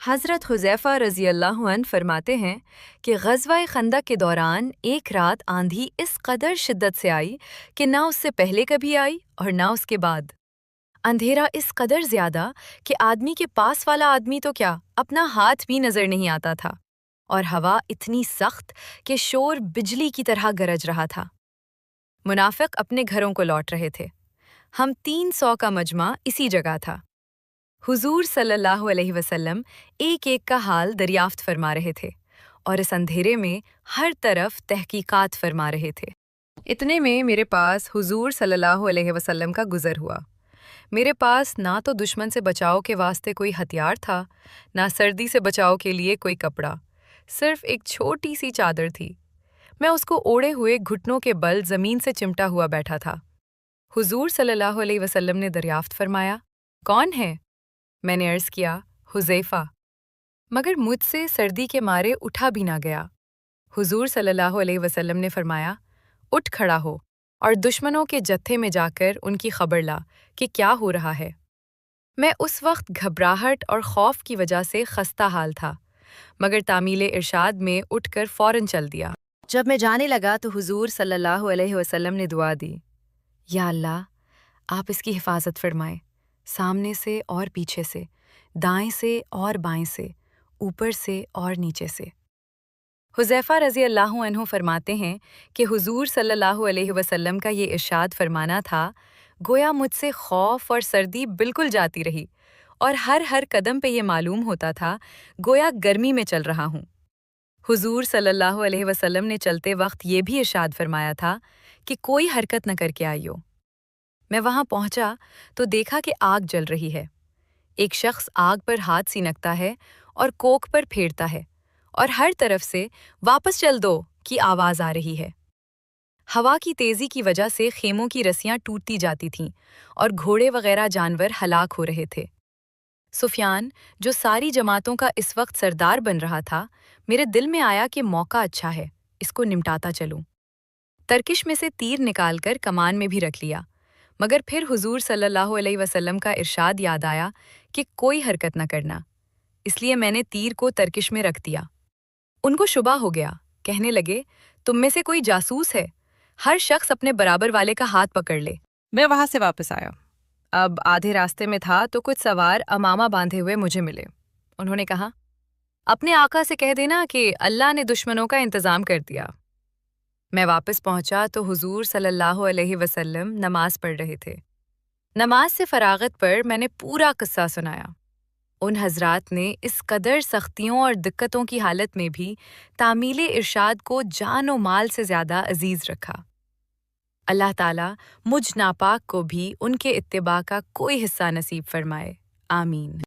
حضرت حذیفہ رضی اللہ عنہ فرماتے ہیں کہ غزوہ خندق کے دوران ایک رات آندھی اس قدر شدت سے آئی کہ نہ اس سے پہلے کبھی آئی اور نہ اس کے بعد۔ اندھیرا اس قدر زیادہ کہ آدمی کے پاس والا آدمی تو کیا اپنا ہاتھ بھی نظر نہیں آتا تھا، اور ہوا اتنی سخت کہ شور بجلی کی طرح گرج رہا تھا۔ منافق اپنے گھروں کو لوٹ رہے تھے۔ ہم 300 کا مجمع اسی جگہ تھا۔ حضور صلی اللہ علیہ وسلم ایک ایک کا حال دریافت فرما رہے تھے اور اس اندھیرے میں ہر طرف تحقیقات فرما رہے تھے۔ اتنے میں میرے پاس حضور صلی اللہ علیہ وسلم کا گزر ہوا۔ میرے پاس نہ تو دشمن سے بچاؤ کے واسطے کوئی ہتھیار تھا، نہ سردی سے بچاؤ کے لیے کوئی کپڑا، صرف ایک چھوٹی سی چادر تھی۔ میں اس کو اوڑے ہوئے گھٹنوں کے بل زمین سے چمٹا ہوا بیٹھا تھا۔ حضور صلی اللہ علیہ وسلم نے دریافت فرمایا، کون ہے؟ میں نے عرض کیا، حذیفہ، مگر مجھ سے سردی کے مارے اٹھا بھی نہ گیا۔ حضور صلی اللہ علیہ وسلم نے فرمایا، اٹھ کھڑا ہو اور دشمنوں کے جتھے میں جا کر ان کی خبر لا کہ کیا ہو رہا ہے۔ میں اس وقت گھبراہٹ اور خوف کی وجہ سے خستہ حال تھا، مگر تعمیل ارشاد میں اٹھ کر فوراً چل دیا۔ جب میں جانے لگا تو حضور صلی اللہ علیہ وسلم نے دعا دی، یا اللہ، آپ اس کی حفاظت فرمائیں، سامنے سے اور پیچھے سے، دائیں سے اور بائیں سے، اوپر سے اور نیچے سے۔ حذیفہ رضی اللہ عنہ فرماتے ہیں کہ حضور صلی اللہ علیہ وسلم کا یہ ارشاد فرمانا تھا، گویا مجھ سے خوف اور سردی بالکل جاتی رہی، اور ہر قدم پہ یہ معلوم ہوتا تھا گویا گرمی میں چل رہا ہوں۔ حضور صلی اللہ علیہ وسلم نے چلتے وقت یہ بھی ارشاد فرمایا تھا کہ کوئی حرکت نہ کر کے آئیو۔ میں وہاں پہنچا تو دیکھا کہ آگ جل رہی ہے۔ ایک شخص آگ پر ہاتھ سینکتا ہے اور کوک پر پھیرتا ہے، اور ہر طرف سے واپس چل دو کی آواز آ رہی ہے۔ ہوا کی تیزی کی وجہ سے خیموں کی رسیاں ٹوٹتی جاتی تھیں اور گھوڑے وغیرہ جانور ہلاک ہو رہے تھے۔ سفیان، جو ساری جماعتوں کا اس وقت سردار بن رہا تھا، میرے دل میں آیا کہ موقع اچھا ہے، اس کو نمٹاتا چلوں۔ ترکش میں سے تیر نکال کر کمان میں بھی رکھ لیا، مگر پھر حضور صلی اللہ علیہ وسلم کا ارشاد یاد آیا کہ کوئی حرکت نہ کرنا، اس لیے میں نے تیر کو ترکش میں رکھ دیا۔ ان کو شبہ ہو گیا، کہنے لگے، تم میں سے کوئی جاسوس ہے؟ ہر شخص اپنے برابر والے کا ہاتھ پکڑ لے۔ میں وہاں سے واپس آیا۔ اب آدھے راستے میں تھا تو کچھ سوار امامہ باندھے ہوئے مجھے ملے۔ انہوں نے کہا، اپنے آقا سے کہہ دینا کہ اللہ نے دشمنوں کا انتظام کر دیا۔ میں واپس پہنچا تو حضور صلی اللہ علیہ وسلم نماز پڑھ رہے تھے۔ نماز سے فراغت پر میں نے پورا قصہ سنایا۔ ان حضرات نے اس قدر سختیوں اور دقتوں کی حالت میں بھی تعمیل ارشاد کو جان و مال سے زیادہ عزیز رکھا۔ اللہ تعالیٰ مجھ ناپاک کو بھی ان کے اتباع کا کوئی حصہ نصیب فرمائے، آمین۔